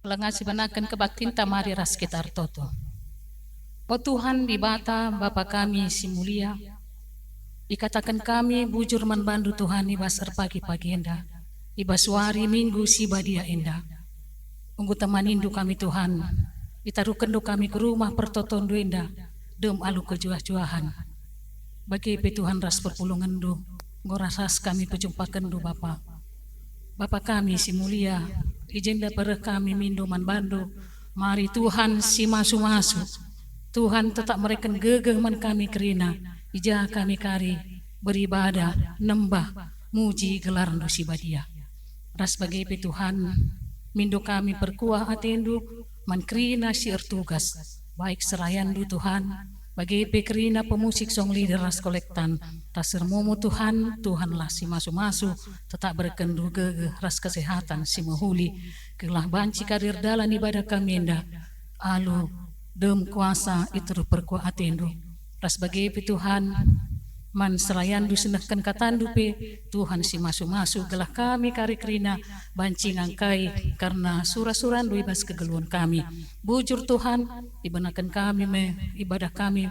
Pelangasi banakan kebaktin tamari ras sekitar toto. O Tuhan di bata Bapa kami si mulia, ikatakan kami bujur manbandu Tuhan ibasar pagi-pagi endah, ibaswari minggu si badia endah. Unggu temanindu kami Tuhan, itarukendu kami ke rumah pertotondu endah, dem alu kejuah-juahan. Bagi Tuhan ras perpulungan du, ngorasas kami pejumpakan du Bapa. Bapa kami si mulia, ijenda pada kami mindu manbandu, mari Tuhan si masu-masu, Tuhan tetap mereken gegeh man kami kerina, ijah kami kari, beribadah, nembah, muji gelaran si badia. Ras bagi Tuhan, mindu kami perkuah atendu, man kerina si ertugas, baik serayandu Tuhan, bagi pekerina pemusik song leader ras kolektan, tasir momo Tuhan, Tuhanlah si masu-masu, tetap berkendu gegeh ras kesehatan si mahuli, kelah banci karir dalan ibadah kami endah, alu dem kuasa itu perkuah atendu, ras bagi Tuhan, man serayandu senahkan katandu pe, Tuhan si masu-masu, gelah kami kari kerina, banci ngangkai, karena surah-surandu ibas kegeluan kami, bujur Tuhan, ibanakan kami ibadah kami,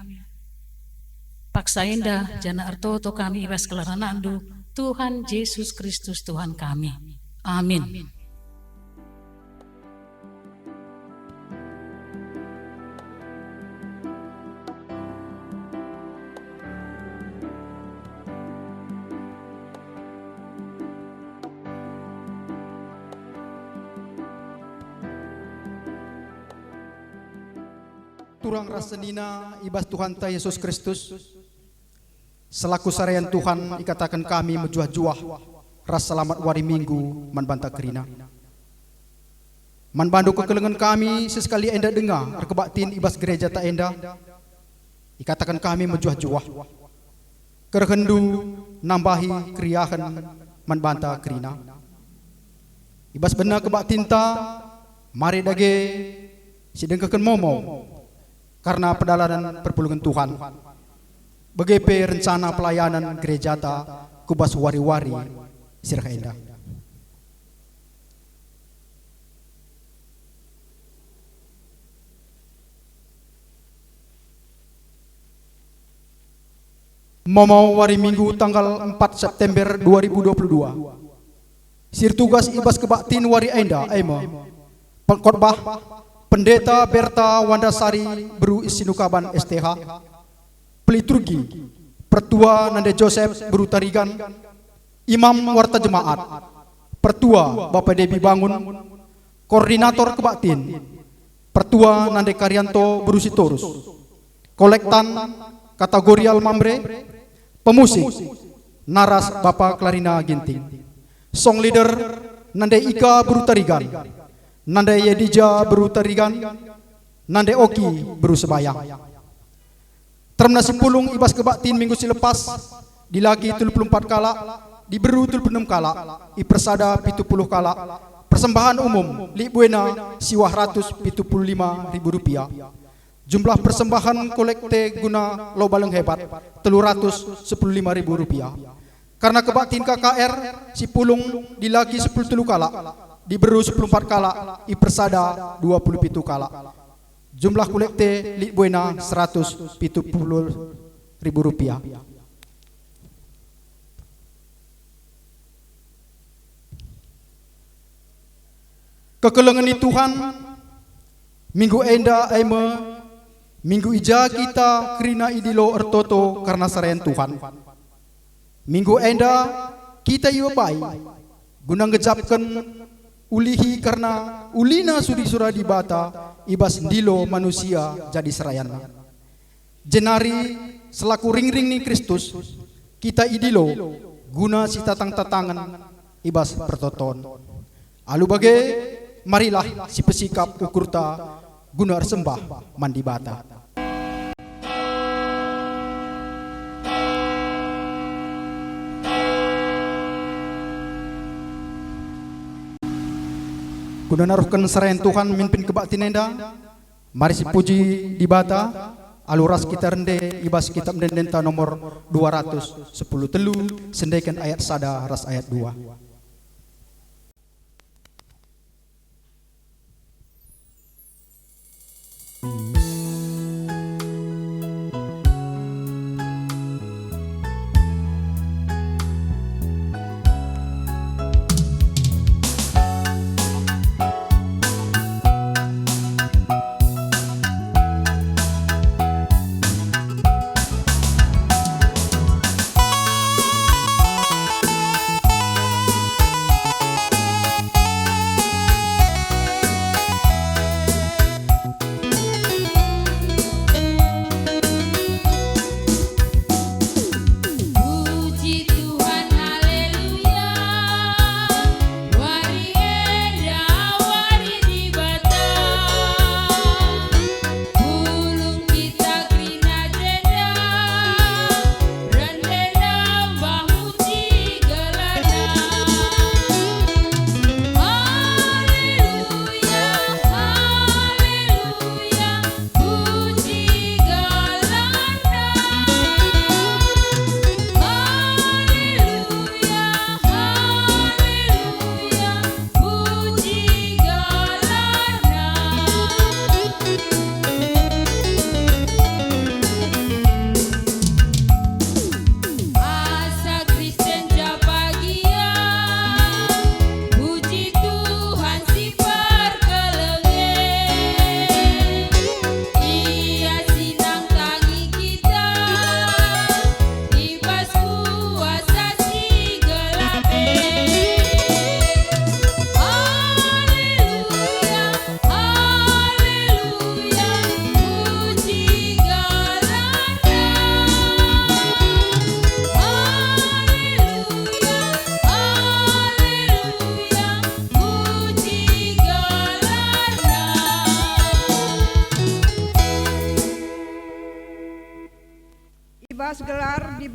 paksa endah, jana artoto kami ibas kelaranandu, Tuhan Yesus Kristus Tuhan kami. Amin. Turang rasenina ibas Tuhan ta Yesus Kristus, selaku sarayan Tuhan ikatakan kami menjuah-juah ras selamat wari minggu manbanta kerina. Manbandu kekelengan kami sesekali enda dengar arkebaktin ibas gereja tak enda, ikatakan kami menjuah-juah kerhendu nambahi kriahan manbanta kerina. Ibas benar kebaktin ta, mari dage sidengkakan momo, karena pedalanan perpulungan Tuhan. Begepe rencana pelayanan gereja ta kubas wari-wari sirah endah. Momo wari minggu tanggal 4 September 2022. Sir tugas ibas kebaktin wari endah aima pengkhotbah Pendeta Berta Wandasari Beru Isinukaban STH, Peliturgi Pertua Nande Joseph Beru Tarigan, Imam Warta Jemaat, Pertua Bapak Debi Bangun, Koordinator Kebaktin, Pertua Nande Karyanto Beru Sitorus, Kolektan Kategorial Mambre, Pemusik Naras Bapak Clarina Ginting, Song Leader Nande Ika Beru Tarigan, Nande Yedija Beru Tarigan, Nande Oki Beru Sebayang. Termna sepulung ibas kebaktin minggu silepas, dilagi 34 kala, diberu 36 kala, ipersada 70 kala, persembahan umum li buena siwah 175.000 rupiah. Jumlah persembahan kolekte guna lo baleng hebat 315.000 rupiah. Karena kebaktin KKR si pulung dilagi 10 kala, diberu 14 kala, ipersada 27 kala. Jumlah kolekte li buena 170.000 rupiah. Kekelengan Tuhan, minggu enda aima, minggu ija kita kerina idilo ertoto karena sarayan Tuhan. Minggu enda kita iwa baik, guna ngejapkan ulihi karena ulina sudi surah di bata ibas ndilo manusia jadi serayana. Jenari selaku ring-ring ni Kristus kita idilo guna si tatang-tatangan ibas pertoton. Alu bagai marilah si pesikap ukurta guna sembah mandi bata. Guna naruhkan serayan Tuhan mimpin kebaktin enda, mari si puji di bata, aluras kita rende ibas kitab dendenta nomor 210 telu, sendaikan ayat sada ras ayat 2.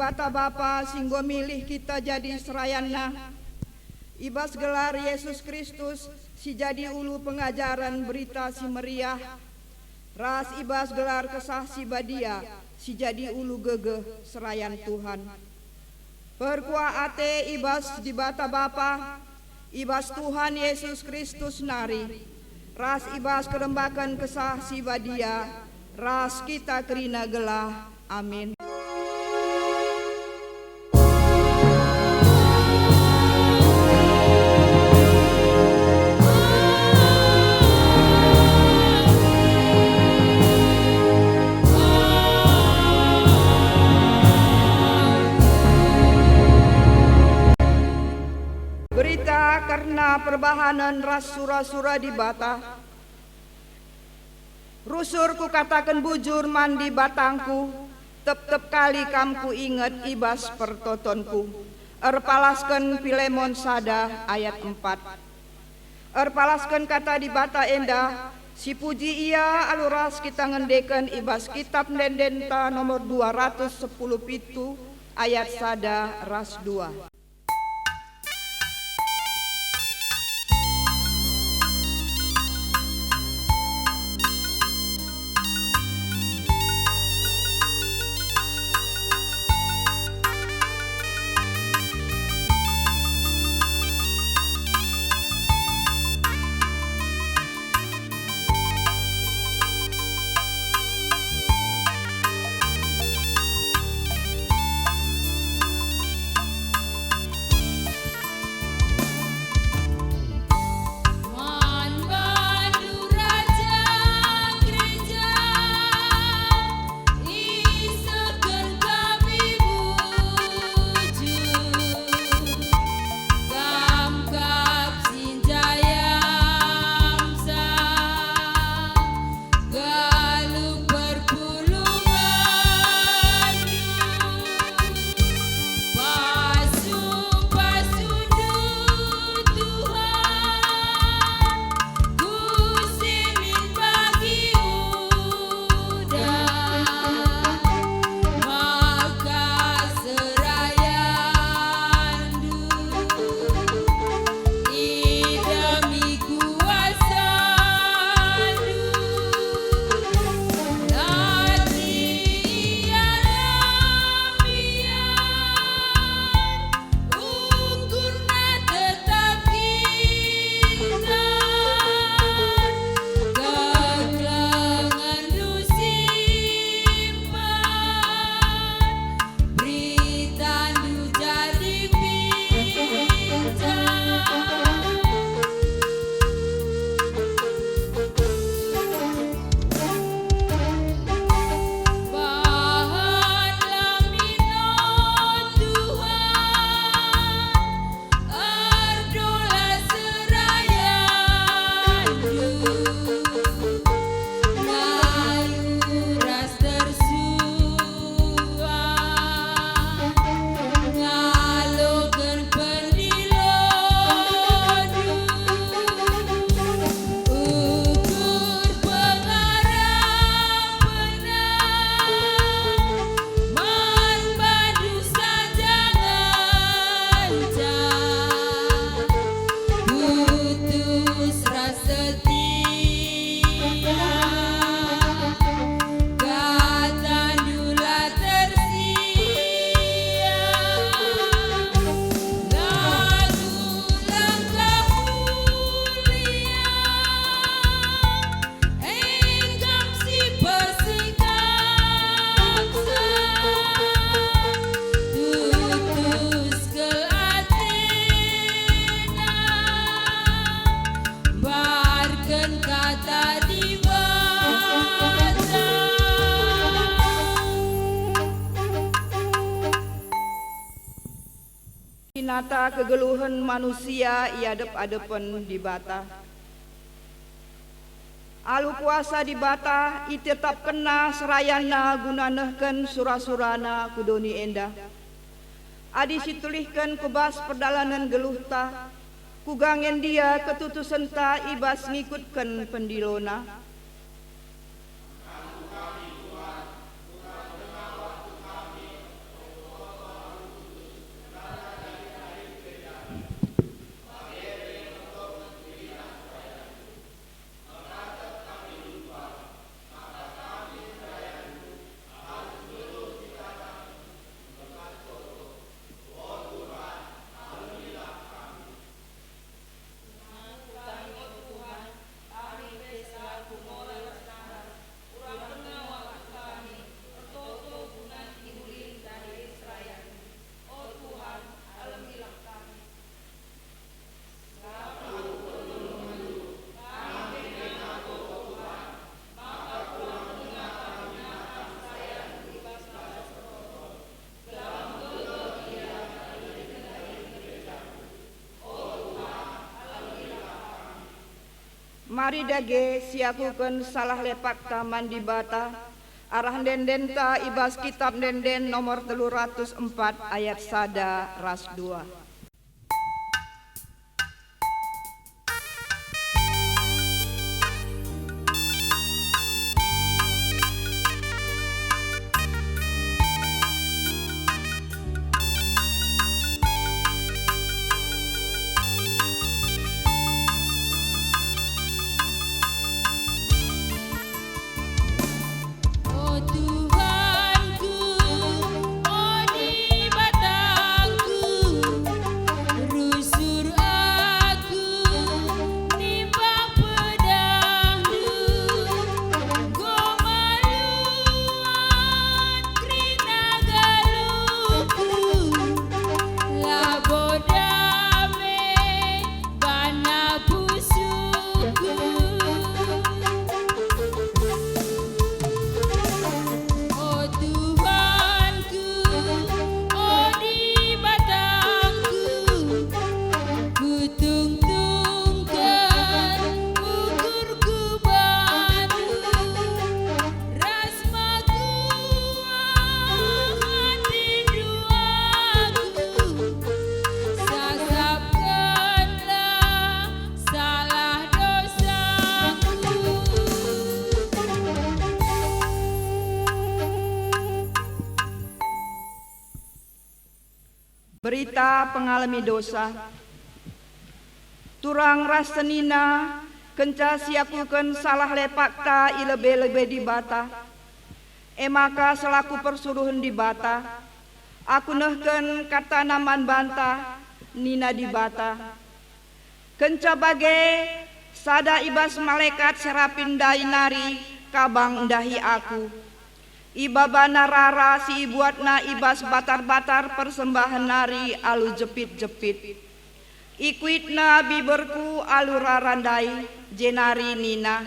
bata Bapa singgo milih kita jadi serayana. Ibas gelar Yesus Kristus si jadi ulu pengajaran berita si meriah. Ras ibas gelar kesah si badia si jadi ulu gegeh serayan Tuhan. Perkua ate ibas di bata Bapa, ibas Tuhan Yesus Kristus nari. Ras ibas kerembakan kesah si badia, ras kita kerina gelah. Amin. Berita karena perbahanan ras sura-sura di bata. Rusur ku katakan bujur mandi batangku, tep-tep kali kamku inget ibas pertotonku. Erpalaskan Filemon sada ayat 4. Erpalaskan kata di bata endah, si puji ia aluras kita ngendeken ibas kitab Nendenta nomor 210 pitu ayat sada ras 2. Nata kegeluhan manusia iadep-adepen di bata. Alu puasa di bata i tetap kena serayana gunanehken sura-surana kudoni endah. Adi situlihkan kubas perdalanan geluhta, kugangen dia ketutusan ta ibas ngikutkan pendilona. Mari dage siakukeun salah lepak taman di bata arah denden ta ibas kitab denden nomor 304 ayat 1 ras 2. Oh Tuhanku, oh di batangku, rusur aku nimbang pedangmu, gomaluan krina galuhku, labo dame bana pusuku. Oh Tuhanku, oh di batangku, kutungtungkan ukurku batu, rasmaku hati duaku, sasapkanlah salah dosaku. Berita pengalami dosa. Turang rasenina kenca siakukeun salah lepak ta ilebe-lebe di bata. Emaka selaku persuruhan di bata. Aku neuhkeun kata naman banta nina di bata. Kenca bage sada ibas malaikat serapin dainari kabang ndahi aku. Ibabana rara si ibuatna ibas batar-batar persembahan nari alu jepit-jepit. Ikuitna biberku alu rarandai jenari nina.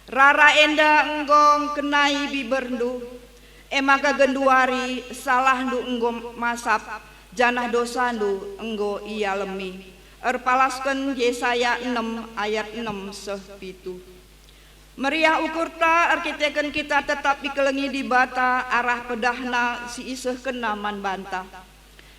Rara enda enggong kenai biberndu. Emaka genduari salah ndu enggo masap janah dosandu enggo iya lemi. Erpalaskeun Yesaya 6 ayat 6 seh 7. Meriah ukurta arkiteken kita tetap dikelengi di bata arah pedahna si iseuh kenaman bantah.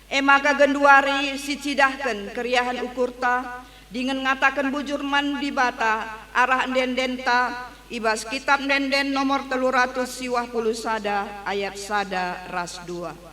Emaka genduari si cidahkeun keriahan ukurta dengan ngatakan bujurman di bata arah dendenta ibas kitab denden nomor 351 ayat 1 ras 2.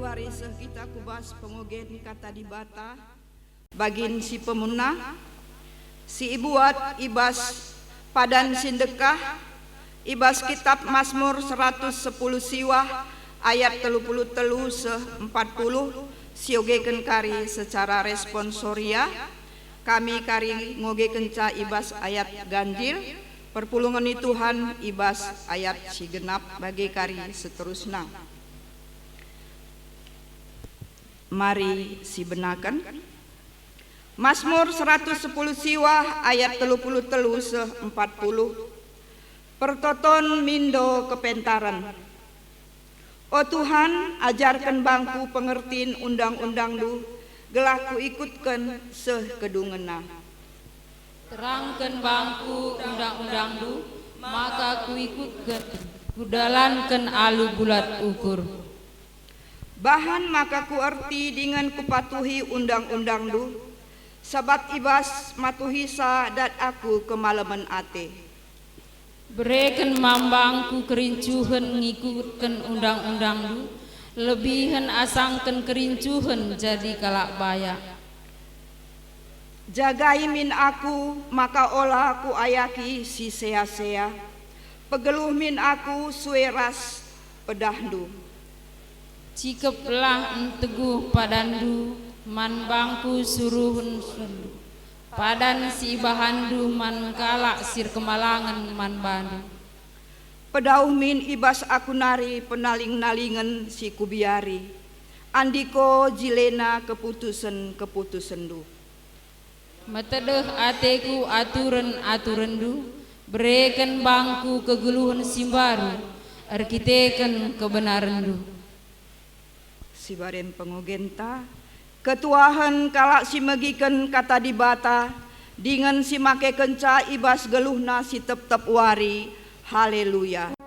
keluar iseh kita kubas pengogen kata di bata bagin si pemunah si ibuat ibas padan sindekah ibas kitab Mazmur 110 siwah ayat 33 seh 40 siogekeun kari secara responsoria kami kari ngogekeun ca ibas ayat ganjil perpulungan Tuhan ibas ayat si genap bagi kari seterusna. Mari si benakan Mazmur 110 siwah ayat 33 seh 40 pertoton mindo kepentaran. O Tuhan, ajarkan bangku pengertiin undang-undang du, gelah ku ikutkan seh kedungena. Terangkan bangku undang-undang du, maka ku ikutkan, ku dalankan alu bulat ukur. Bahan maka ku erti dengan kupatuhi undang-undang du, sabat ibas matuhisa dat aku kemalaman ate. Berikan mambangku kerincuhan ngikutkan undang-undang du, lebihan asangkan kerincuhan jadi kalak baya. Jagai min aku maka olah ku ayaki si sea-sea, pegeluh min aku sueras pedahdu. Cikeplah enteguh padandu, man bangku suruhun sundu. Padan si bahandu man kalak sir kemalangan man bandu. Pedauh min ibas aku nari penaling-nalingan si kubiari. Andiko jilena keputusan du. Metedeh ateku aturan du, berikan bangku kegeluhan simbaru, arkiteken kebenaran du. Si barem pengogenta ketuahan kalak si megiken kata di bata dengan si make kenca ibas geluhna si tep-tep wari. Haleluya.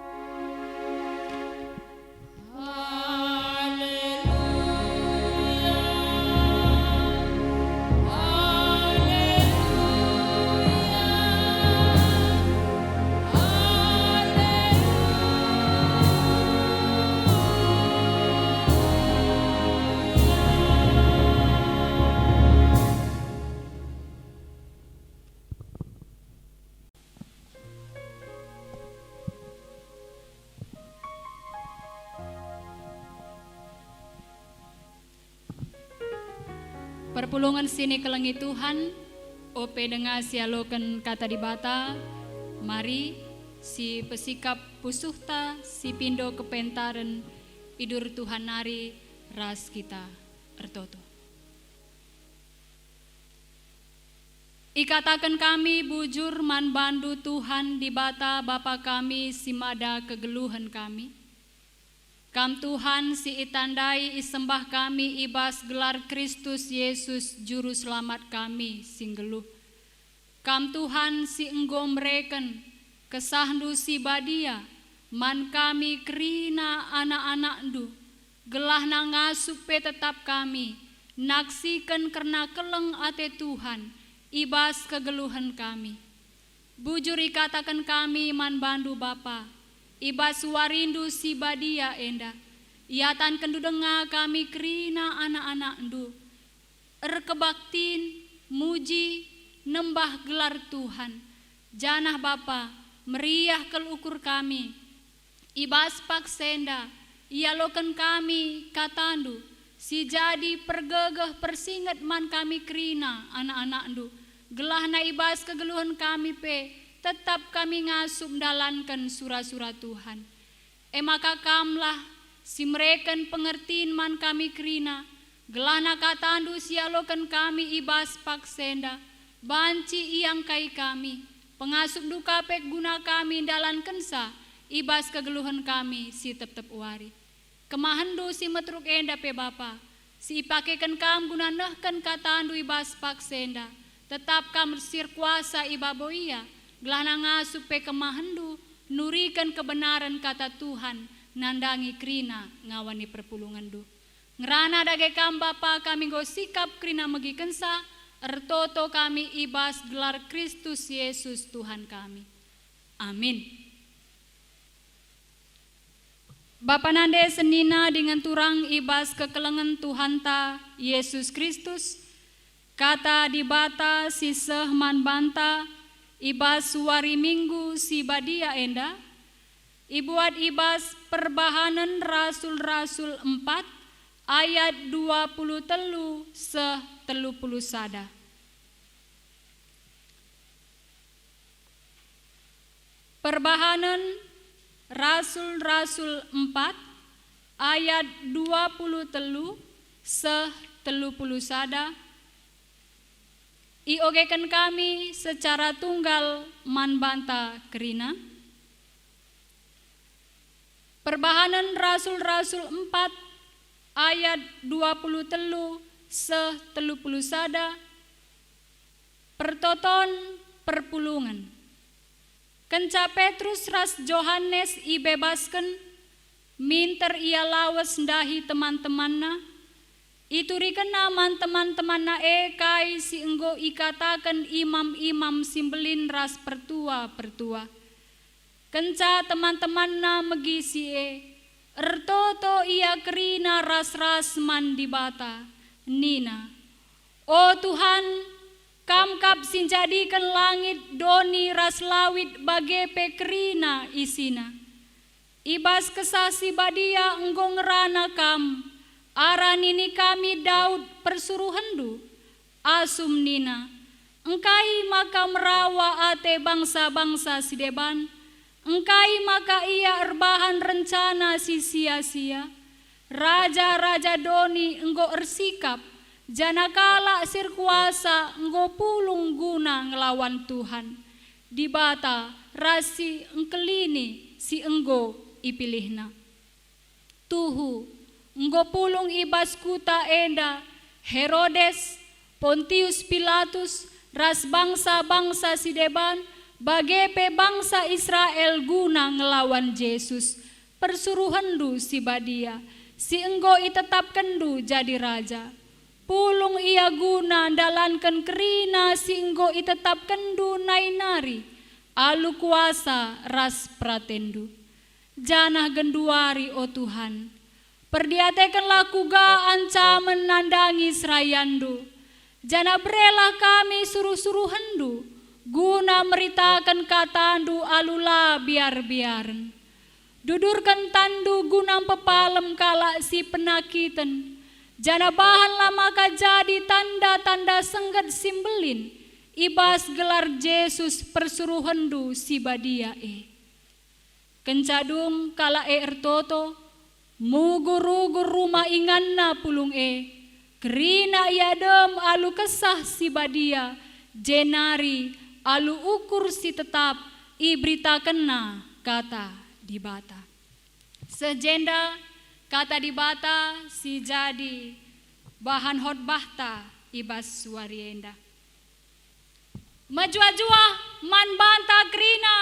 Perpulungan sini kelengi Tuhan, ope dengar sialokan kata di bata, mari si pesikap pusuhta, si pindo kepentaran, idur Tuhan nari, ras kita ertoto. Ikatakan kami bujur man bandu Tuhan di bata Bapa kami simada kegeluhan kami. Kam Tuhan si itandai isembah kami ibas gelar Kristus Yesus juru selamat kami singgeluh. Kam Tuhan si enggo mereken kesahdu si badia man kami kerina anak-anak du gelah ngasupe tetap kami naksikan karena keleng ate Tuhan ibas kegeluhan kami. Bujur ikatakan kami man bandu Bapa ibas warindu si badia enda iatan kendu denga kami kerina anak-anak ndu erkebaktin muji nembah gelar Tuhan janah Bapa meriah kelukur kami ibas paksenda ialokan kami katandu si jadi pergegeh persinget man kami kerina anak-anak ndu gelah na ibas kegeluhan kami pe tetap kami ngasup dalankan surah-surah Tuhan. Maka kamlah si mereken pengertiin man kami kerina, gelana katandu sialokan kami ibas paksenda, banci iang kai kami, pengasup duka pek guna kami dalan kensa, ibas kegeluhan kami si tep-tep wari. Kemahandu si metruk enda pe Bapa, si ipakekan kam guna nehkan katandu ibas paksenda, tetap kam sir kuasa ibaboia, gelana ngasup pe kemahandu, nurikan kebenaran kata Tuhan, nandangi krina ngawani perpulungan du. Ngerana dage kam Bapa kami go sikap krina megi kensa, ertoto kami ibas gelar Kristus Yesus Tuhan kami. Amin. Bapa nande senina dengan turang ibas kekelengan Tuhan ta Yesus Kristus, kata di bata si sehman banta, ibas suari minggu si badia enda, ibuat ibas perbahanan Rasul-Rasul 4 ayat 20 telu seh telu puluh sada. Perbahanan Rasul-Rasul 4 ayat 20 telu seh telu puluh sada. Iogekan kami secara tunggal manbanta kerina. Perbahanan Rasul-Rasul 4 ayat 20 telu seh telu puluh sada. Pertoton perpulungan. Kenca Petrus ras Johannes ibebaskan, minter ia lawas ndahi teman-temanna, iturikan naman teman-temanna kai si enggo ikatakan imam-imam simbelin ras pertua-pertua. Kenca teman-temanna megisi ertoto ia kerina ras-ras mandi bata, nina. Oh Tuhan, kamkap sinjadikan langit doni ras lawit bagepe kerina isina. Ibas kesasi badia enggo ngerana kam, aranini kami Daud persuruhandu, asum nina. Engkai maka merawa ate bangsa-bangsa sideban, engkai maka ia erbahan rencana si sia-sia. Raja-raja doni enggo ersikap, janakala sir kuasa enggo pulung guna ngelawan Tuhan. Di bata rasi engkelini si enggo ipilihna. Tuhu enggo pulung ibas kuta enda Herodes, Pontius Pilatus, ras bangsa-bangsa sideban, bagepe bangsa Israel guna ngelawan Yesus. Persuruhandu si badia, si enggo itetapkandu jadi raja. Pulung ia guna dalankan kerina si enggo itetapkandu nainari, alu kuasa ras pratendu. Janah genduari o Tuhan, perdiatekanlah kuga ancaman nandangi serayandu. Jana berelah kami suruh-suruhandu, guna meritakan katandu alula biar-biaren. Dudurkan tandu guna pepalem kala si penakitan. Jana bahanlah maka jadi tanda-tanda senggat simbelin, ibas gelar Yesus persuruhandu si badia Kencadung kala ertoto, mugur-ugur rumah inganna pulung kerina iadem alu kesah si badia, jenari alu ukur si tetap ibrita kena kata di bata. Sejenda kata di bata si jadi bahan hotbahta ibas suarienda. Majua-jua man banta kerina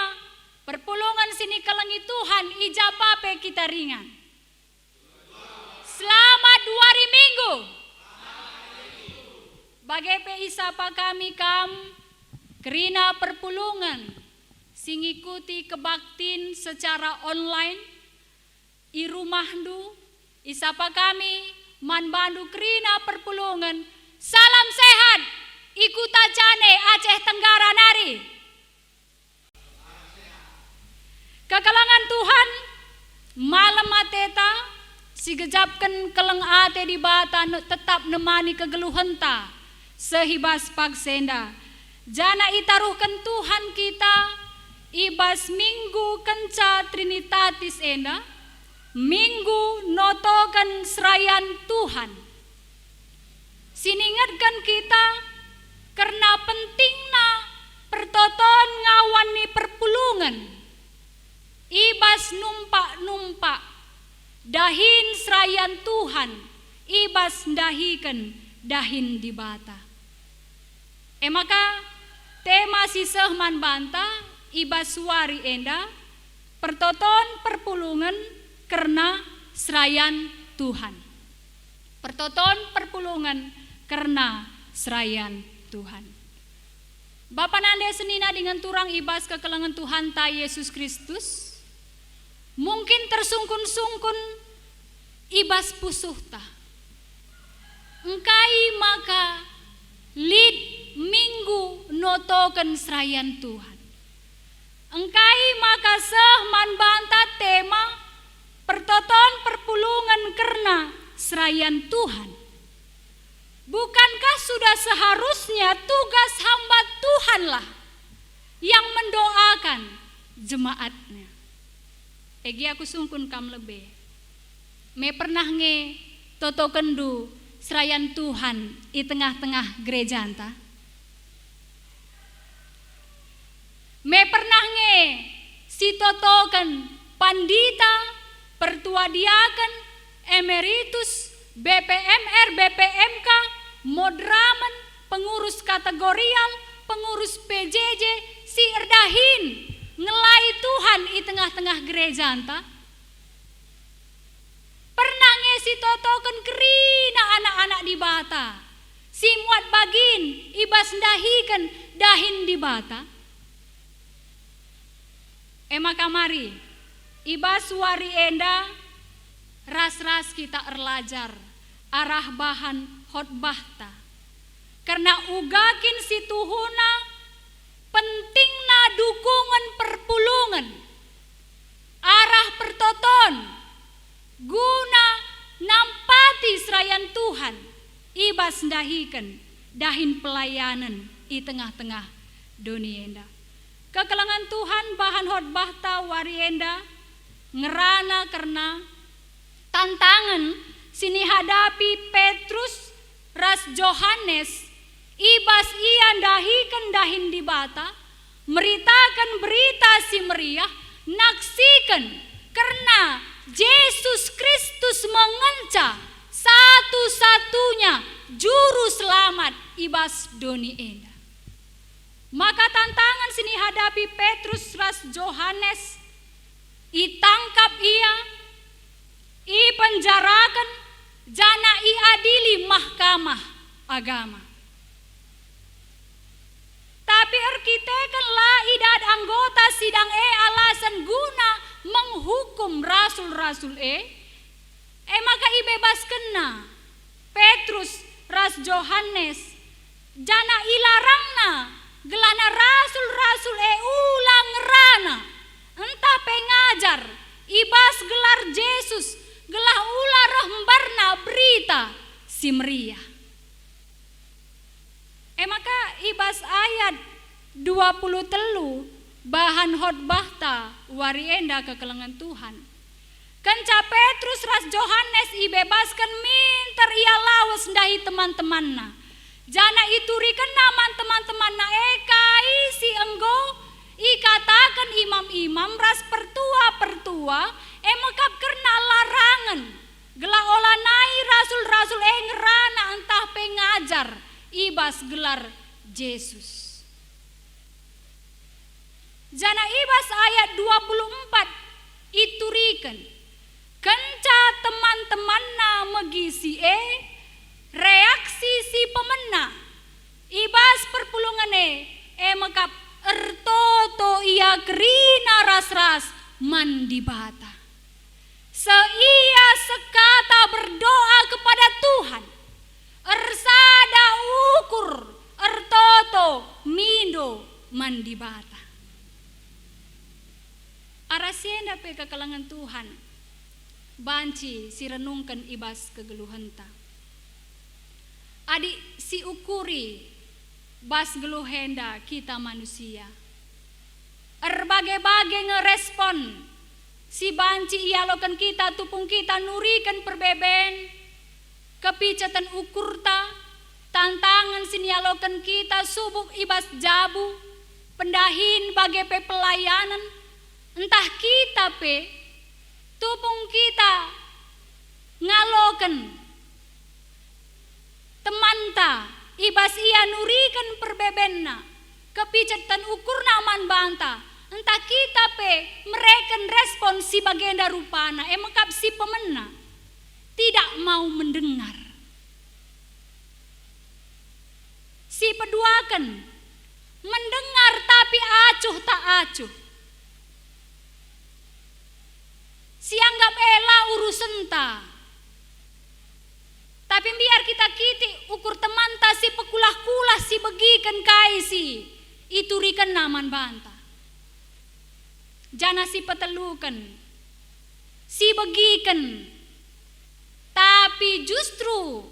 perpulungan sini kelengi Tuhan ijapape kita ringan. Selamat 2 hari minggu. Bagepe isapa kami kam kerina perpulungan sing ikuti kebaktin secara online i rumahdu isapa kami man bandu kerina perpulungan. Salam sehat ikuta cane Aceh Tenggara nari. Kekalangan Tuhan malam mateta si gejapkan keleng ate di bata tetap nemani kegeluhenta sehibas pagsenda. Jana itaruhkan Tuhan kita ibas minggu kenca Trinitatis enda, minggu notokan serayan Tuhan. Siningatkan kita karena pentingna pertoton ngawani perpulungan. Ibas numpak-numpak dahin serayan Tuhan, ibas dahikan dahin di bata. Maka tema siseh man banta ibas suari enda pertoton perpulungan karena serayan Tuhan. Pertoton perpulungan karena serayan Tuhan. Bapa nande senina dengan turang ibas kekelengan Tuhan ta Yesus Kristus. mungkin tersungkun-sungkun ibas pusuh ta. Engkai maka lid minggu notoken serayan Tuhan. Engkai maka seh manbanta tema pertoton perpulungan karena serayan Tuhan. Bukankah sudah seharusnya tugas hamba Tuhanlah yang mendoakan jemaatnya? Egi aku sungkun kam lebih. Me pernah nge toto kendu serayan Tuhan di tengah-tengah gereja anta. Me pernah nge si totoken pandita, pertua diaken, emeritus, BPMR, BPMK, modramen, pengurus kategorial, pengurus PJJ, si erdahin ngelai Tuhan di tengah-tengah gereja anta. Pernah ngesi totoken kerina anak-anak di bata, si muat bagin ibas dahikan dahin di bata. Maka mari ibas wari enda ras-ras kita erlajar arah bahan khotbahta. Karena ugakin si tuhuna pentingna dukungan perpulungan arah pertoton guna nampati serayan Tuhan ibas dahikan dahin pelayanan di tengah-tengah dunia enda. Kekelangan Tuhan bahan khotbahta wari enda ngerana karena tantangan sini hadapi Petrus ras Yohanes ibas ian dahikan dahin di bata meritakan berita si meriah naksikan karena Yesus Kristus mengenca satu-satunya juru selamat ibas doni enda. Maka tantangan sini hadapi Petrus ras Yohanes itangkap ia, i penjarakan, jana i adili mahkamah agama. Tapi arkitekenlah idad anggota sidang alasan guna menghukum rasul-rasul maka ibebas kena Petrus ras Yohanes jana ilarangna gelana rasul-rasul ulang rana entah pengajar ibas gelar Yesus gelah ulah rembarna berita si meriah. Maka ibas ayat 20 telu bahan khotbahta wari enda kekelengan Tuhan. Kenca Petrus ras Yohanes ibebaskan minter ia lawas dahi teman-temanna. Jana iturikan naman teman-temanna kai si enggo ikatakan imam-imam ras pertua-pertua makap kerna larangan gelah olanai rasul-rasul ngerana entah pengajar ibas gelar Yesus. Jana ibas ayat 24 iturikan kenca teman-temanna megisi reaksi si pemena ibas perpulungan makap ertoto ia kerina ras-ras mandi bata. Seia sekata berdoa kepada Tuhan ersada ukur ertoto mindo mandi bata. Arasienda pe kekelangan Tuhan banci si renungkan ibas kegeluhenta. Adik si ukuri bas geluhenda kita manusia. Erbagai-bagai ngerespon si banci ialokan kita tupung kita nurikan perbeben kepicatan ukurta tantangan sinialokan kita subuk ibas jabu pendahin bagai pe pelayanan entah kita pe tupung kita ngalokan temanta ibas ia nurikan perbebenna kepicatan ukurna aman banta entah kita pe mereken respon si bagenda rupana makap si pemena tidak mau mendengar si peduakan mendengar tapi acuh tak acuh sianggap ela urusan ta. Tapi biar kita kiti ukur teman ta si pekulah-kulah si begikan kaisi iturikan naman banta. Jana si petelukan si begikan, tapi justru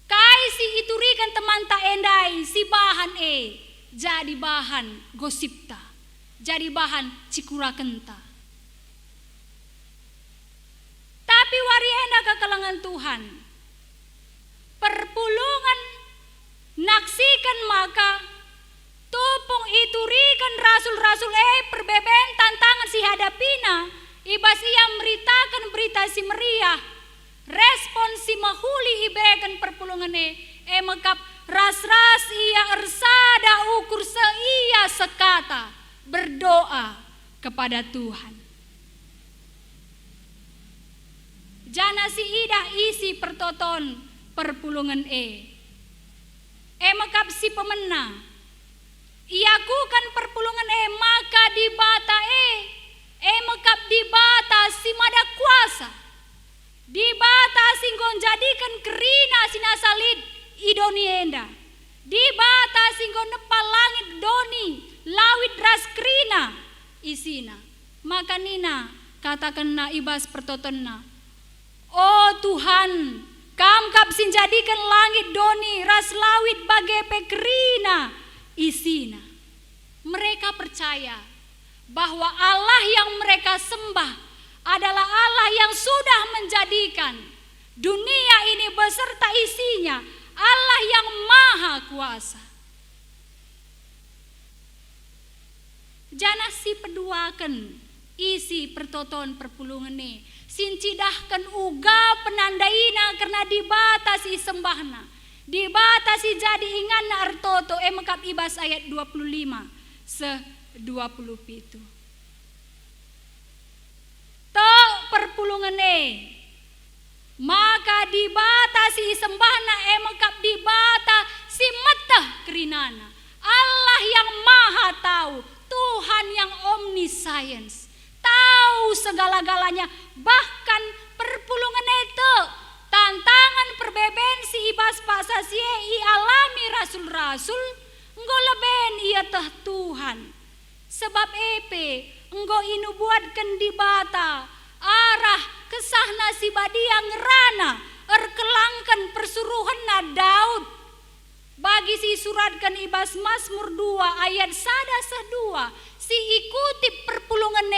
kaisi iturikan teman ta endai si bahan jadi bahan gosip ta, jadi bahan cikurakan ta. Tapi wari enda ke kalangan Tuhan, perpulungan naksikan maka tupung iturikan rasul-rasul perbeben tantangan si hadapina ibas ia meritakan berita si meriah respon si mahuli ibekan perpulungan mekap ras-ras ia ersada ukur seia sekata berdoa kepada Tuhan. Jana si idah isi pertoton perpulungan mekap si pemena iakukan perpulungan maka di bata mekap di bata si mada kuasa di bata singgon jadikan kerina sinasalid idoni enda di bata singgon nepal langit doni lawit ras kerina isina maka nina katakan na ibas pertotonna, oh Tuhan kam kap sinjadikan langit doni ras lawit bagepe kerina isina. Mereka percaya bahwa Allah yang mereka sembah adalah Allah yang sudah menjadikan dunia ini beserta isinya, Allah yang maha kuasa. Jana si peduakan isi pertoton perpulungan sincidahkan uga penandaina karena dibatasi sembahna, dibatasi jadi ingan artoto mekap ibas ayat 25 se-20 to perpulungan maka dibatasi sembahna mekap dibatasi metah kerinana Allah yang maha tahu, Tuhan yang omniscience, tahu segala-galanya, bahkan perpulungan itu tantangan perbeben si ibas pasasie i alami rasul-rasul enggo leben ia teh Tuhan sebab enggo inubuatkan di bata arah kesahna si badia ngerana erkelangkan persuruhan na Daud bagi si suratkan ibas Mazmur 2 ayat 1-2 si ikuti perpulungan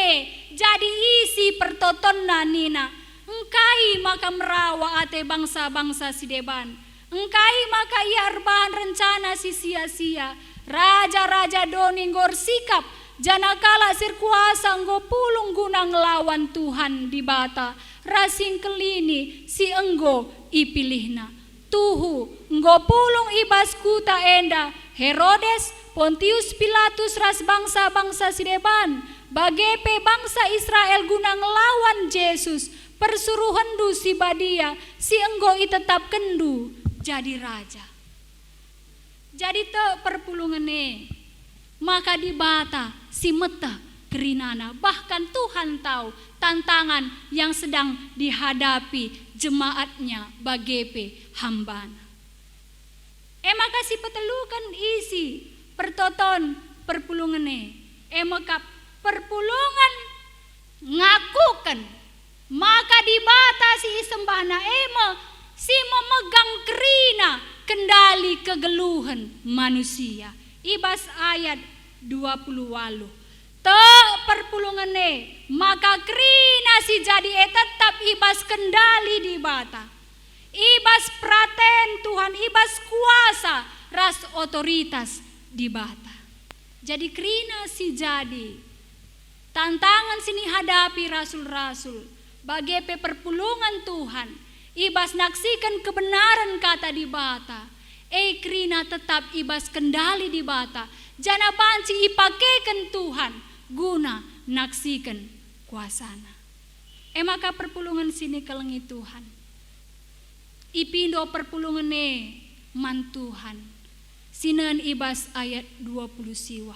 jadi isi pertoton nina engkai maka merawa ate bangsa-bangsa si deban engkai maka ia erbahan rencana si sia-sia raja-raja doni ngor sikap janakala sir kuasa nggo pulung guna ngelawan Tuhan di bata rasing kelini si enggo ipilihna tuhu nggo pulung ibas kuta enda Herodes Pontius Pilatus ras bangsa-bangsa si deban bagepe bangsa Israel guna ngelawan Yesus persuruhan du si badia si enggo itetap kendu jadi raja. Jadi te perpulungan maka di bata si meta kerinana bahkan Tuhan tahu tantangan yang sedang dihadapi jemaatnya bagepe hambana. Maka si petelukan isi pertoton perpulungan maka perpulungan ngakukan maka dibatasi sembahna si memegang kerina kendali kegeluhan manusia ibas ayat 20 walu te perpulungan maka kerina si jadi tetap ibas kendali di bata ibas praten Tuhan ibas kuasa ras otoritas di bata jadi kerina si jadi tantangan sini hadapi rasul-rasul bagepe perpulungan Tuhan ibas naksikan kebenaran kata di bata krina tetap ibas kendali di bata jana banci ipakekan Tuhan guna naksikan kuasana maka perpulungan sini kelengi Tuhan ipindo perpulungan man Tuhan sinan ibas ayat 20 siwa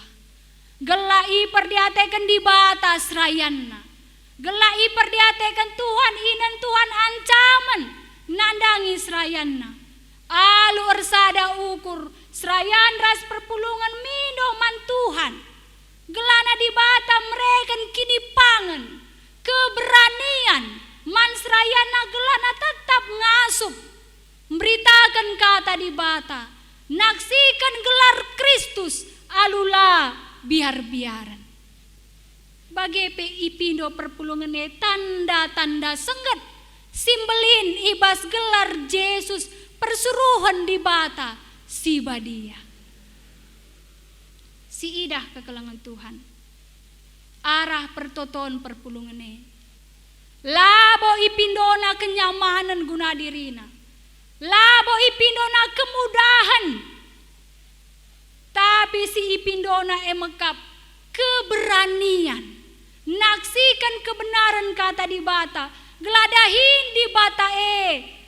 gelai perdiatekan di bata serayanna Gelak iperdiatekan Tuhan inan Tuhan ancaman nandangi serayanna. Alu ersada ukur serayan ras perpulungan mindo man Tuhan. Gelana di bata mereka kini pangan keberanian man serayana gelana tetap ngasup memberitakan kata di bata naksikan gelar Kristus alula biar-biaran. Bagi ipindo perpulungan tanda-tanda sengget simbelin ibas gelar Yesus persuruhan di bata si badia. Si idah kekelangan Tuhan. Arah pertoton perpulungane. Labo ipindona kenyamanan guna dirina. Labo ipindona kemudahan. Tapi si ipindona emekap keberanian. Naksikan kebenaran kata di bata. Geladahin di bata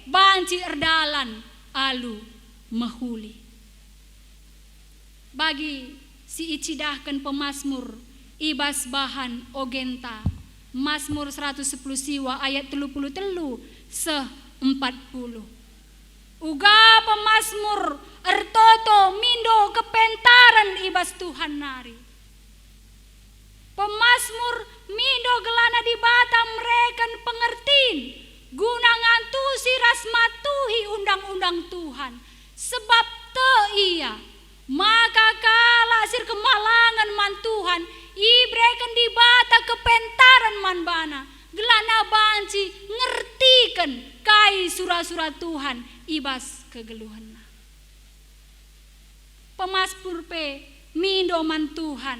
banci erdalan alu mahuli. Bagi si icidahkan pemazmur ibas bahan ogenta Mazmur 110 siwa ayat 33 se-40. Uga pemazmur ertoto mindo kepentaran ibas Tuhan nari. Pemazmur mindo gelana di bata mereka pengertiin guna ngantusi rasmatuhi undang-undang Tuhan. Sebab te iya maka kala sir kemalangan man Tuhan ibreken di bata kepentaran man bana gelana banci ngertikan kai surah-surah Tuhan ibas kegeluhanna. Pemazmur pe mindo man Tuhan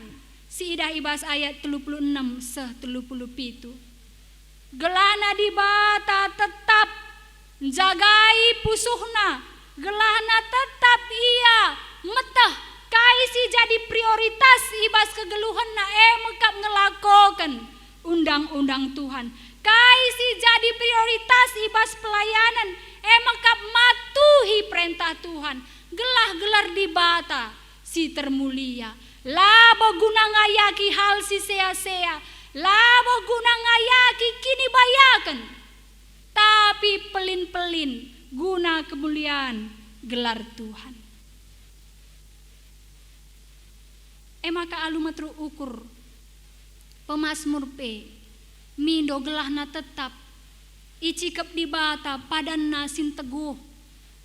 si idah ibas ayat 36 se-37. Gelana di bata tetap jagai pusuhna gelana tetap ia metah kaisi jadi prioritas ibas kegeluhanna mekap ngelakokan undang-undang Tuhan. Kaisi jadi prioritas ibas pelayanan mekap matuhi perintah Tuhan. Gelar-gelar di bata si termulia. Labo guna ngayaki hal si sea-sea. Labo guna ngayaki kini bayakan. Tapi pelin-pelin guna kemuliaan gelar Tuhan. Maka alumatru ukur pemazmur pe mindo gelahna tetap icikep di bata padanna sin teguh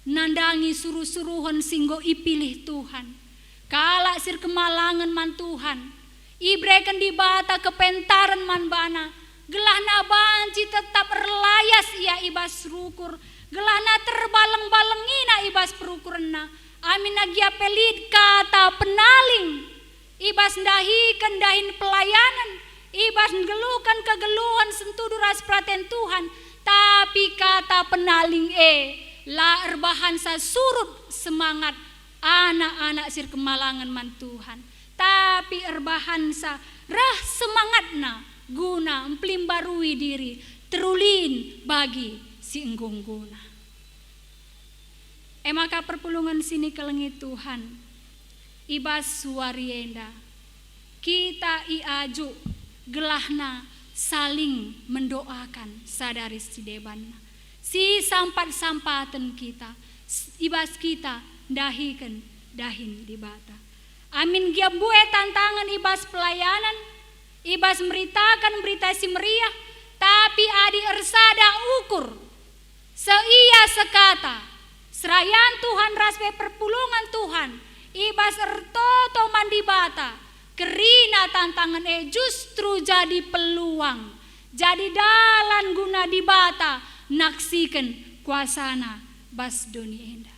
nandangi suruh-suruhan singgo ipilih Tuhan kala sir kemalangan man Tuhan ibreken di bata kepentaran man bana gelahna banci tetap erlayas ia ibas rukur gelahna terbaleng-balengina ibas perukurenna amin agia pelid kata penaling ibas ndahikan dahin pelayanan, ibas gelukan kegeluhan sentudu ras praten Tuhan, tapi kata penaling la erbahansa surut semangat anak-anak sir kemalangan man Tuhan, tapi erbahansa rah semangatna guna emplimbarui diri terulin bagi si enggungguna. Maka perpulungan sini kelengit Tuhan. Ibas suarienda kita iaju gelahna saling mendoakan sadari si debanna si sampat-sampatan kita ibas kita dahikan dahin di bata amin gia bue tantangan ibas pelayanan ibas meritakan berita si meriah tapi adi ersada ukur seia sekata serayan Tuhan raspe perpulungan Tuhan ibas ertoto mandibata kerina tantangan justru jadi peluang jadi dalan guna dibata naksikan kuasana bas doni enda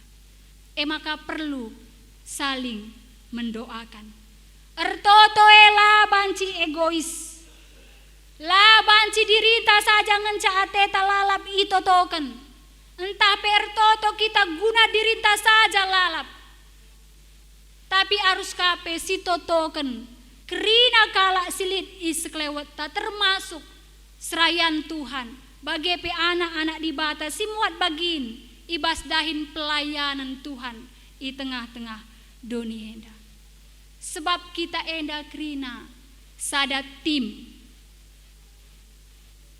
maka perlu saling mendoakan ertoto la banci egois la banci dirita saja ngencaate talalap itotoken entah pertoto kita guna dirita saja lalap tapi arus kape si totoken kerina kala silit isklewet tak termasuk serayan Tuhan bagi pe anak-anak di bata si muat bagin ibas dahin pelayanan Tuhan i tengah-tengah doni enda sebab kita enda kerina sada tim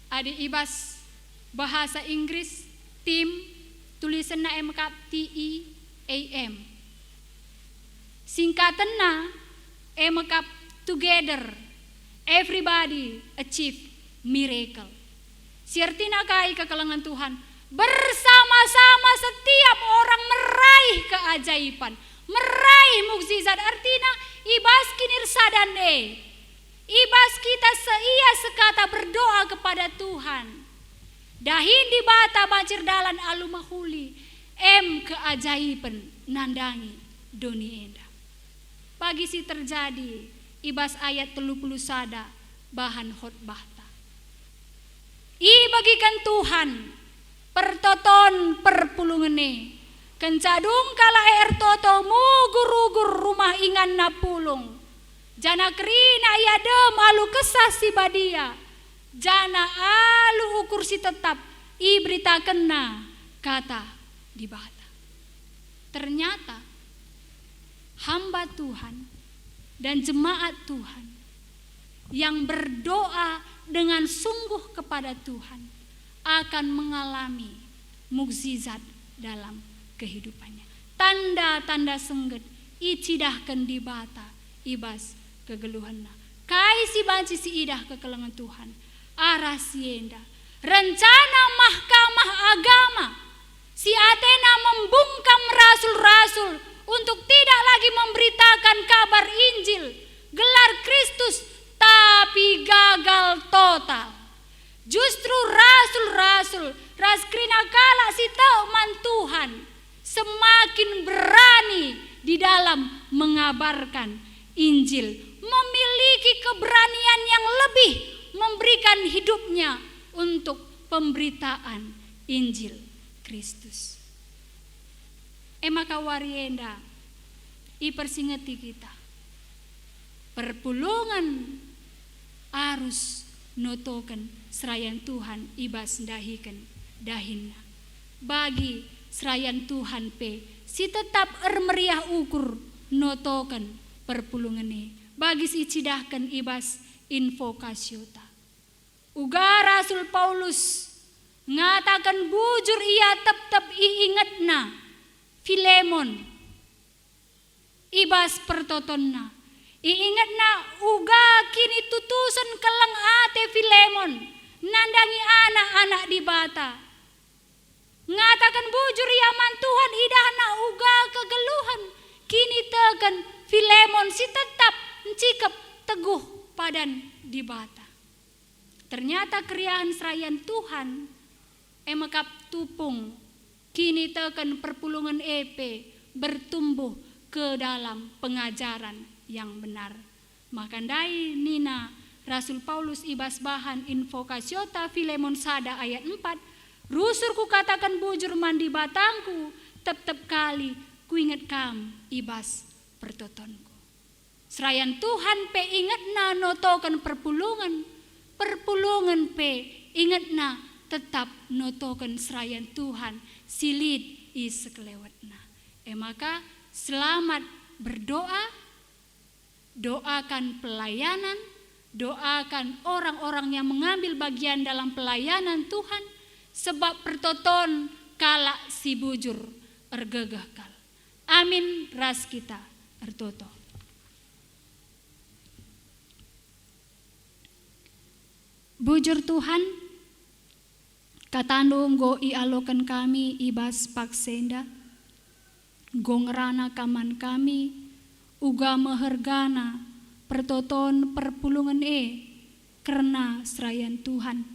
Adi ibas bahasa Inggris tim tulisanna MK TEAM. Singkatanna MK together everybody achieve miracle. Sirtina kai kekalangan Tuhan, bersama-sama setiap orang meraih keajaiban, meraih mukjizat. Artinya ibas kinir sadane, ibas kita seia sekata berdoa kepada Tuhan. Dahin di bata banjir dalan alumahuli, keajaiban nandangi doni enda. Pagi si terjadi, ibas ayat 30 sada bahan khotbah. I bagikan Tuhan pertoton perpulungene kencadung kala toto mugur-ugur rumah ingan napulung jana kerina yade malu kesah si badia jana alu ukur si tetap i berita kena kata di bata. Ternyata hamba Tuhan dan jemaat Tuhan yang berdoa dengan sungguh kepada Tuhan akan mengalami mukjizat dalam kehidupannya. Tanda-tanda sengget icidahkan di bata ibas kegeluhanna. Kai si banci si idah kekelengan Tuhan. Arah sienda. Rencana mahkamah agama. Si Athena membungkam rasul-rasul untuk tidak lagi memberitakan kabar Injil, gelar Kristus, tapi gagal total. Justru rasul-rasul raskrina kala si tauman Tuhan semakin berani di dalam mengabarkan Injil, memiliki keberanian yang lebih, memberikan hidupnya untuk pemberitaan Injil Kristus. Maka warienda i persingeti kita perpulungan arus notoken serayan Tuhan ibas dahiken dahinna. Bagi serayan Tuhan pe si tetap meriah ukur notoken perpulungane. Bagi si cidahkan ibas invokasiota. Uga Rasul Paulus ngatakan bujur ia tetap iingatna Filemon ibas pertotonna. Iingatna uga kini tutusan kelang ate Filemon nandangi anak-anak di bata. Ngatakan bujur yaman Tuhan idahna uga kegeluhan kini tekan Filemon si tetap mencikap teguh padan di bata. Ternyata kriahan serayan Tuhan emakap tupung kini tekan perpulungan bertumbuh ke dalam pengajaran yang benar. Makandai nina Rasul Paulus ibas bahan invokasiota Filemon sada ayat 4. Rusur ku katakan bujur mandi batangku, tetap kali ku ingat kam ibas pertotonku. Serayan Tuhan pe ingat na notokan perpulungan pe ingat na tetap notokan serayan Tuhan silid isekelewatna. Maka selamat berdoa, doakan pelayanan, doakan orang-orang yang mengambil bagian dalam pelayanan Tuhan, sebab pertoton kala si bujur ergegahkal. Amin ras kita ertoto. Bujur Tuhan, katandung go ialokan kami ibas paksenda, gongrana kaman kami, uga mehergana pertoton perpulungan karena serayan Tuhan.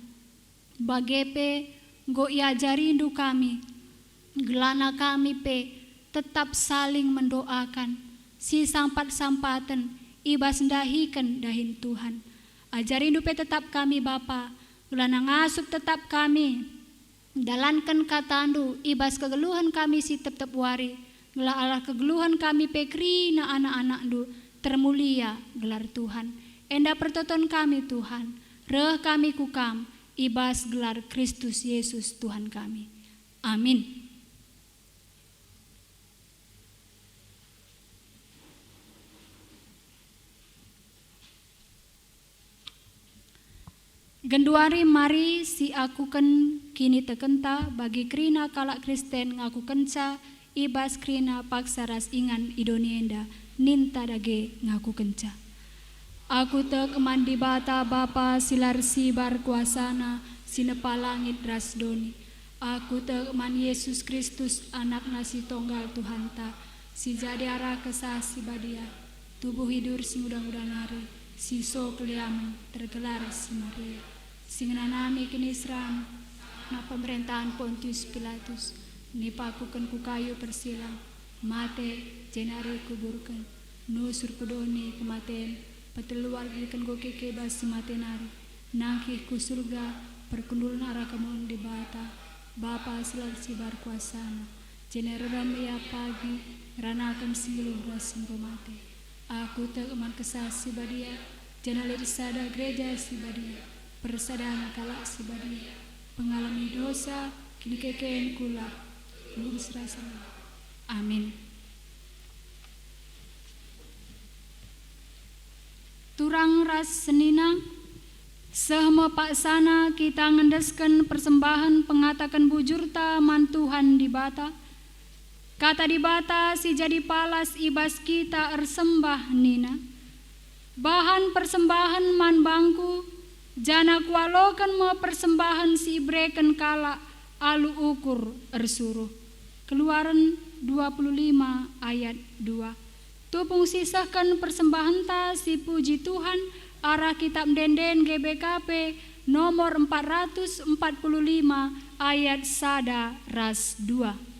Bagepe go iajarindu kami, gelana kami pe tetap saling mendoakan, si sampat-sampatan ibas dahikan dahin Tuhan. Ajarindu pe tetap kami Bapa, gelana ngasup tetap kami, dalankan katandu ibas kegeluhan kami si tetap wari, gela Allah kegeluhan kami pe krina anak-anak du termulia gelar Tuhan. Enda pertoton kami Tuhan, reh kami kukam, ibas gelar Kristus Yesus Tuhan kami. Amin. Genduari mari si akuken kini tekenta bagi krina kalak Kristen ngaku kenca ibas krina paksa ras ingan idonienda ninta dage ngaku kenca. Aku tek mandi bata bapa silar sibar kuasana sinepa langit ras doni. Aku tek man Yesus Kristus anak nasi tonggal Tuhan ta si jadi arah kesah si badia tubuh hidur si udang-udang hari si so keliaman tergelar si Maria. Singnanami kinisram na pemerintahan Pontius Pilatus nipakukan ku kayu persilang mate jenari kuburkan nusur kudoni kematen peteluar gikan go keke basi matenari nangkih ku surga perkundul arah kamun di bata bapa silar sibar kuasana jeneram ia pagi ranakan siluh rasim mate aku tak eman kesasi badia jenale disada gereja si badia persadana kalak si badia pengalami dosa kini kekeen kula lurus rasa. Amin. Turang ras senina sehma paksana kita ngendesken persembahan pengatakan bujurta man Tuhan di bata kata di bata si jadi palas ibas kita ersembah nina bahan persembahan man bangku jana kualokan ma persembahan si ibreken kala alu ukur ersuruh. Keluaran 25 ayat 2. Tupung sisahkan persembahan ta si puji Tuhan arah kitab denden GBKP nomor 445 ayat sada ras 2.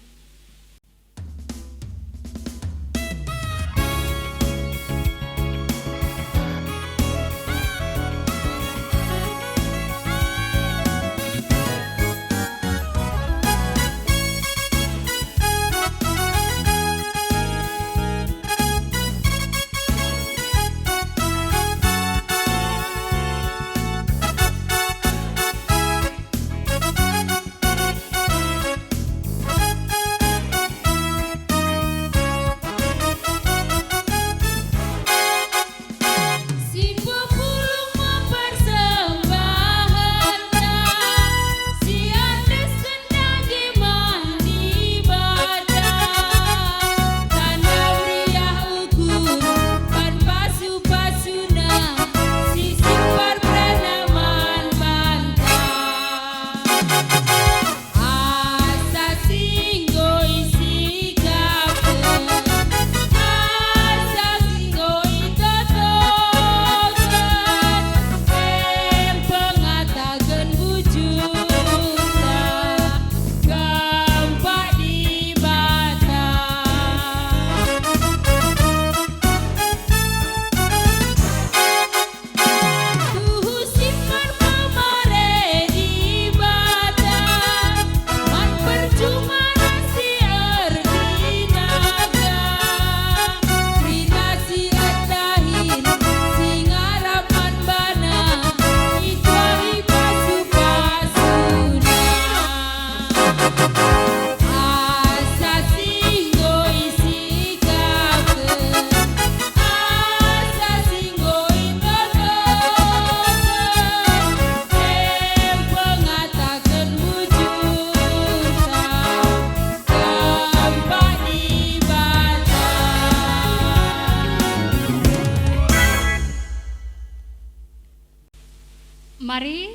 Mari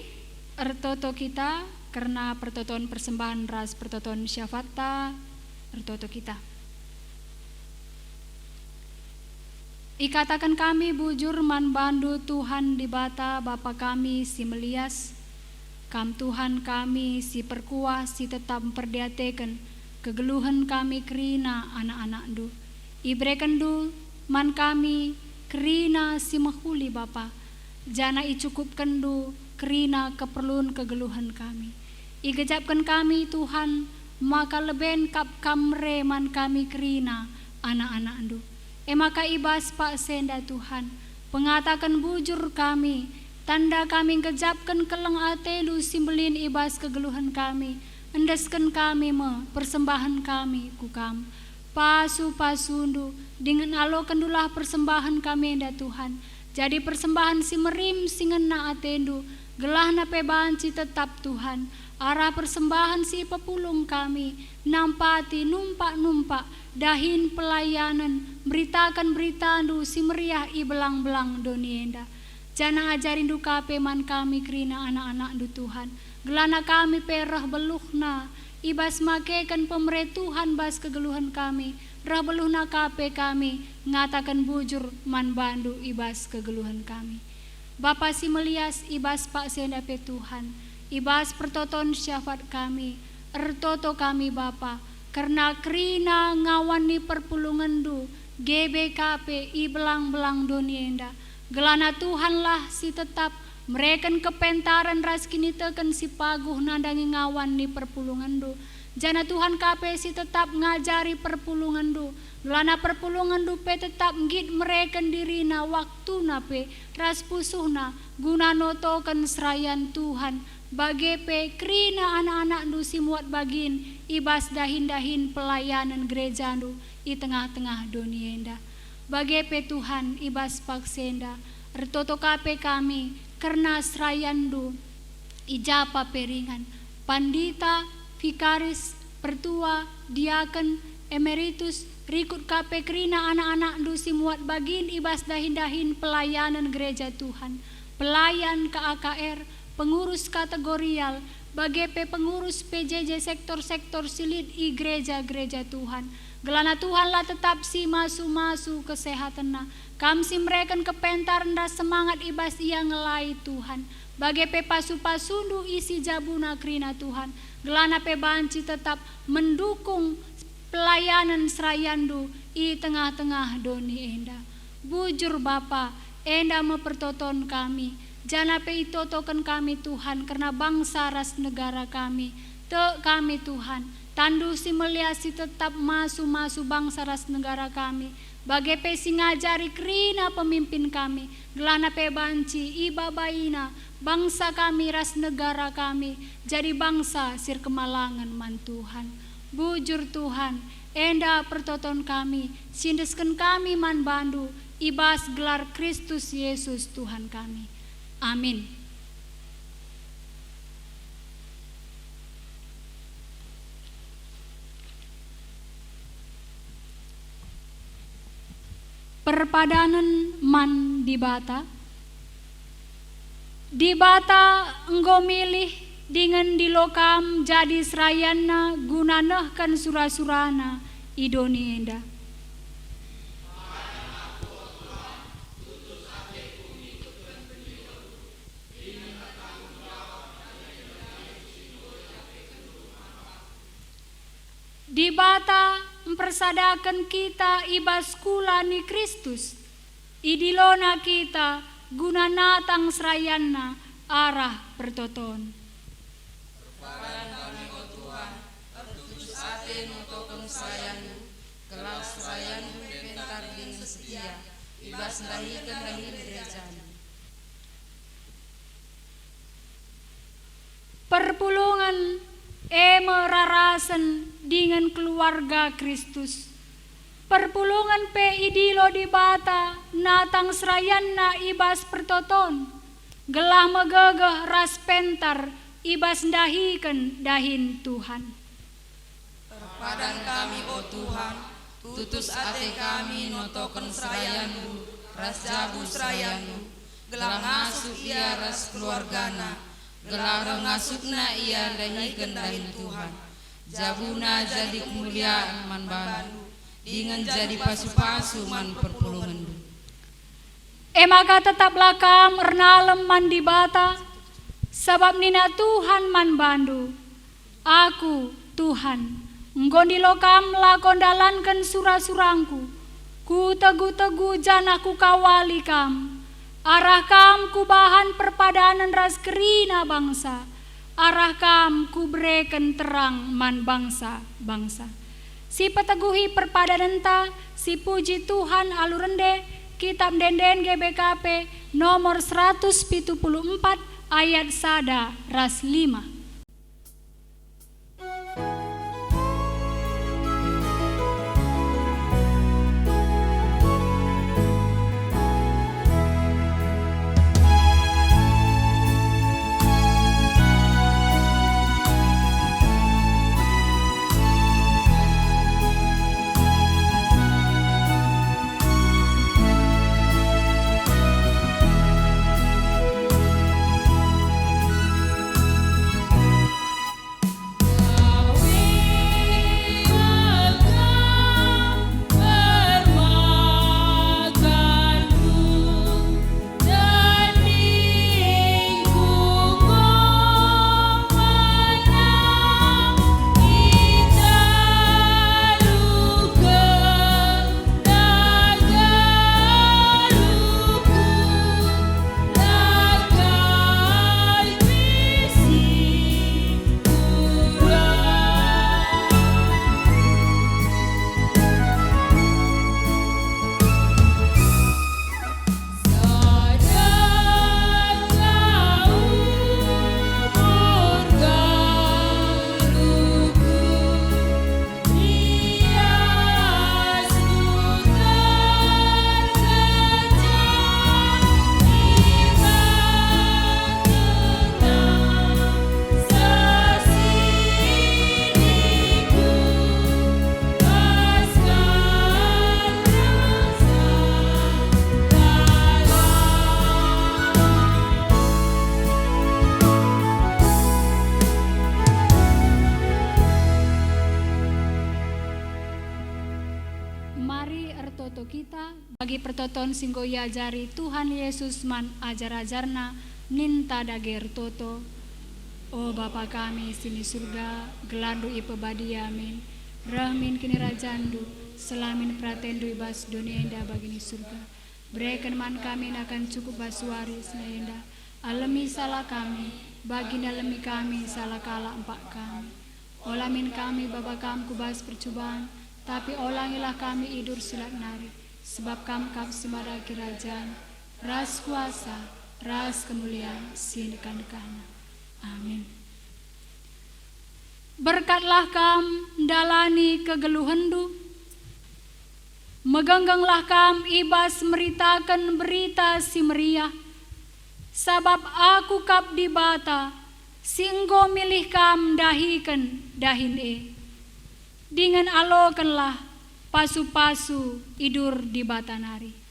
ertoto kita karena pertotoan persembahan ras pertotoan syafata ertoto kita. Ikatakan kami bujur man bandu Tuhan di bata Bapa kami si melias kam Tuhan kami si perkuah si tetap memperdiatekan kegeluhan kami kerina anak-anak du ibrekan du man kami kerina si mahuli Bapa jana icukupkan du kerina keperluan kegeluhan kami igejapkan kami Tuhan maka leben kap kamre man kami kerina anak-anak du maka ibas pak senda Tuhan pengatakan bujur kami tanda kami gejapkan keleng atelu simbelin ibas kegeluhan kami endeskan kami persembahan kami kukam pasu pasundu dengan alokan dulah persembahan kami enda Tuhan jadi persembahan si merim si ngena atendu Gelahna pe banci tetap Tuhan, arah persembahan si pepulung kami, nampati numpak-numpak, dahin pelayanan, beritakan berita du si meriah i belang-belang donienda. Jana ajarin du kape man kami kerina anak-anak du Tuhan. Gelana kami perah beluhna, ibas makekan pemere Tuhan bas kegeluhan kami. Rah beluhna kape kami, ngatakan bujur man bandu ibas kegeluhan kami. Bapa si melias ibas pak senda pe Tuhan, ibas pertoton syafaat kami, ertoto kami Bapa, karena kerina ngawani perpulungan du, GBKP i belang-belang donienda, gelana Tuhanlah si tetap, mereken kepentaran ras kini teken si paguh nandangi ngawani perpulungan du, jana Tuhan KP si tetap ngajari perpulungan du, gelana perpulungan du pe tetap ngit mereken dirina waktu nape ras pusuhna guna notoken serayan Tuhan bage pe krina anak-anak du si muat bagin ibas dahin-dahin pelayanan gereja du i tengah-tengah donienda bage pe Tuhan ibas paksenda ertoto kape kami karena serayan du ijapa peringan pandita vikaris pertua diaken emeritus rikut kape krina anak-anak du si muat bagin ibas dahin-dahin pelayanan gereja Tuhan, pelayan KAKR, pengurus kategorial, bagepe pengurus PJJ sektor-sektor silit i gereja-gereja Tuhan. Gelana Tuhanlah tetap si masu-masu kesehatanna. Kam si mereken kepentaran ras semangat ibas ia ngelai Tuhan. Bagepe pasu-pasundu isi jabuna krina Tuhan. Gelana pe banci tetap mendukung pelayanan serayandu i tengah-tengah doni enda. Bujur Bapa, enda mempertoton kami. Jana pe itotokan kami Tuhan karena bangsa ras negara kami. Te kami Tuhan. Tandu si meliasi tetap masu-masu bangsa ras negara kami. Bagepe si ngajari krina pemimpin kami. Gelana pe banci i babaina. Bangsa kami ras negara kami. Jadi bangsa sir kemalangan man Tuhan. Bujur Tuhan, enda pertoton kami, sindeskan kami man bandu, ibas gelar Kristus Yesus Tuhan kami. Amin. Perpadanan man di bata enggo milih dengan dilokam jadi serayana guna nehkan surah-surana idoni enda. Di bata mempersadakan kita ibas kulani Kristus, idilona kita guna natang serayana arah pertoton. Padan kami o Tuhan, tertutus ate notokon serayandu, kelak serayandu pentar dengan setia, ibas dahikan dahil gerejamu. Perpulungan merarasan dengan keluarga Kristus. Perpulungan pe idilo di bata, natang serayanna ibas pertoton, gelah megegeh ras pentar, ibas dahikan dahin Tuhan. Perpadan kami o Tuhan, tutus ate kami notoken serayandu, ras jabu serayandu, gelang ngasup ia ras keluargana, gelang ngasupna ia dahikan dahin Tuhan. Jabuna jadi kemuliaan man bandu, dengan jadi pasu-pasu man perpulungan. Maka tetaplah kam ernalem man di bata, sabab nina Tuhan man bandu. Aku Tuhan, nggondi lokam lakon dalankan surah-surangku. Ku tegu-tegu jana ku kawali kam. Arah kam ku bahan perpadanan ras kerina bangsa. Arah kam ku berikan terang man bangsa-bangsa. Si peteguhi perpadanan ta, si puji Tuhan alurende, kitab denden GBKP nomor 174 ayat sada ras 5. Mari ertoto kita bagi pertoton singgo jari Tuhan Yesus man ajar-ajarna ninta dage ertoto. O Bapa kami sini surga, gelandu ipebadi amin. Rahmin kini rajandu, selamin pratendu ibas dunia indah bagini surga. Berikan man kami akan cukup basuari senayenda. Alami salah kami, baginda alami kami salah kala empat kami. Olamin kami Bapa kami kubas percobaan, tapi olangilah kami idur silat nari. Sebab kami kap semada kerajaan, ras kuasa, ras kemuliaan, sinikan-kana. Amin. Berkatlah kam dalani kegeluhendu, megengganglah kam ibas meritakan berita si meriah, sabab aku kap di bata, singgo milih kam dahikan dahin dengan alokanlah pasu-pasu idur di bata nari.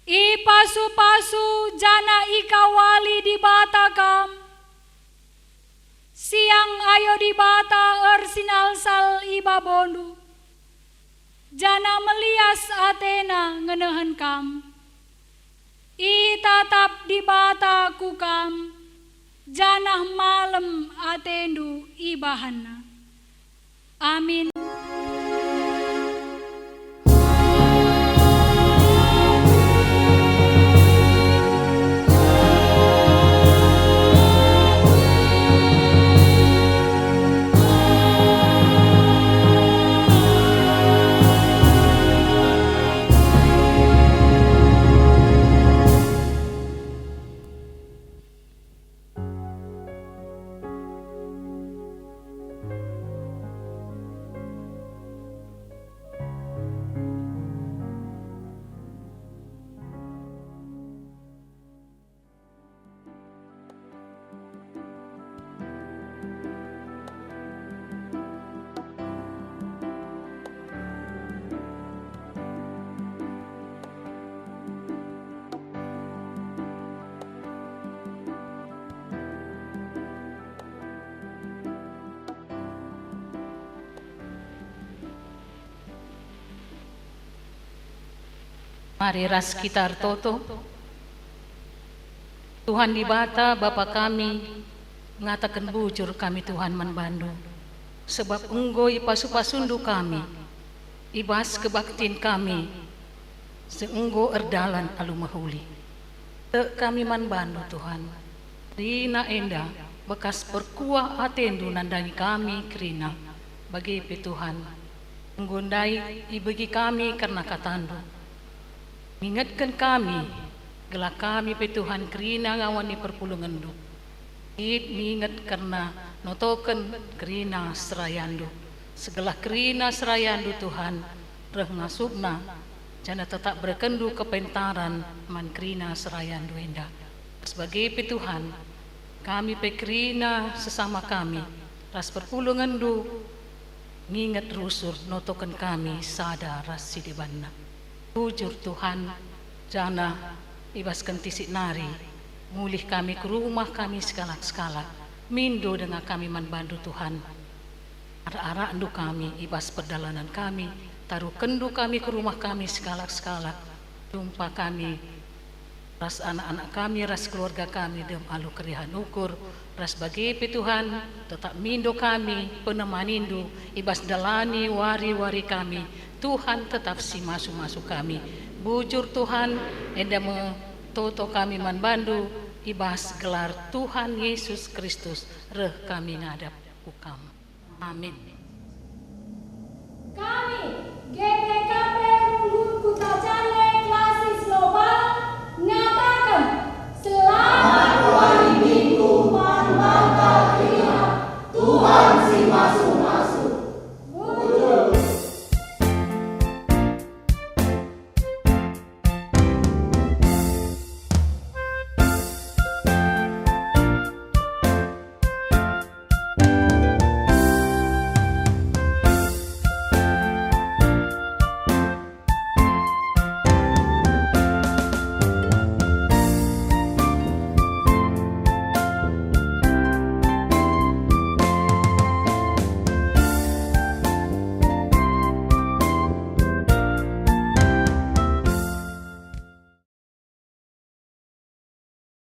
I pasu-pasu jana ikawali di bata kam, siang ayo di bata ersinal sal iba bondu, jana melias Athena ngenehen kam, i tatap di bata kukam, janah malam atendu ibahana. Amin. Mari ras kita ertoto. Tuhan di bata Bapa kami, ngatakan bujur kami Tuhan manbandu. Sebab enggo ipasu-pasundu kami, ibas kebaktin kami, seenggo erdalan alu mahuli. Te kami manbandu Tuhan, rina enda bekas perkuah atendu nandangi kami kerina, bagi Tuhan, menggundai ibagi kami karena katandu. Ingatkan kami, gelak kami Tuhan kerina ngawani perpulungan du. Ingat karena notoken kerina serayandu. Segala kerina serayandu Tuhan, reh ngasubna, jana tetap berkendu kepentaran man kerina serayandu indah. Sebagai Tuhan, kami kerina sesama kami, ras perpulungan du, ngingat rusur notoken kami sadar ras sidibanna. Bujur Tuhan, jana ibaskan tisik nari, mulih kami ke rumah kami sekala-sekala, mindo dengan kami manbandu Tuhan. Ara-ara endu kami, ibas perjalanan kami, taruh kendu kami ke rumah kami sekala-sekala, jumpa kami, ras anak-anak kami, ras keluarga kami, dem alu kerihan ukur, ras bagi Tuhan, tetap mindo kami, penemanindu, ibas dalani wari-wari kami, Tuhan tetap si masuk-masuk kami. Bujur Tuhan, enda toto kami manbandu, ibas gelar Tuhan Yesus Kristus, reh kami ngadap ukam. Amin.